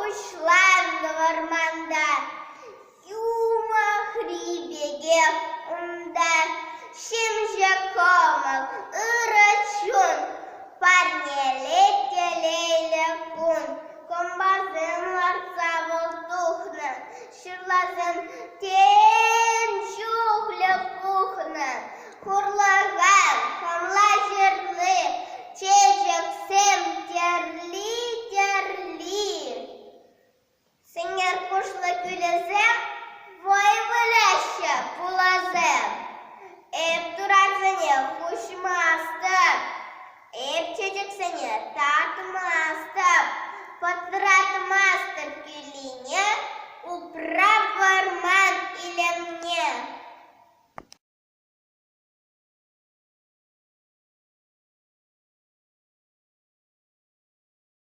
uçlandı ormanda. Yumak ribege unda. Şimşek olmak ırıçın. Parnelete kun. Kombazın varsa voltuhna. Şırlazın ten şuhля кухна. Хурлаған, қамла жерлі, чечексем терли. Сіңер құшлы күлізем, вой вілеші пулазем. Еп туразыне хушмастып, еп чечексене татмастып, патратмастып күліне, упра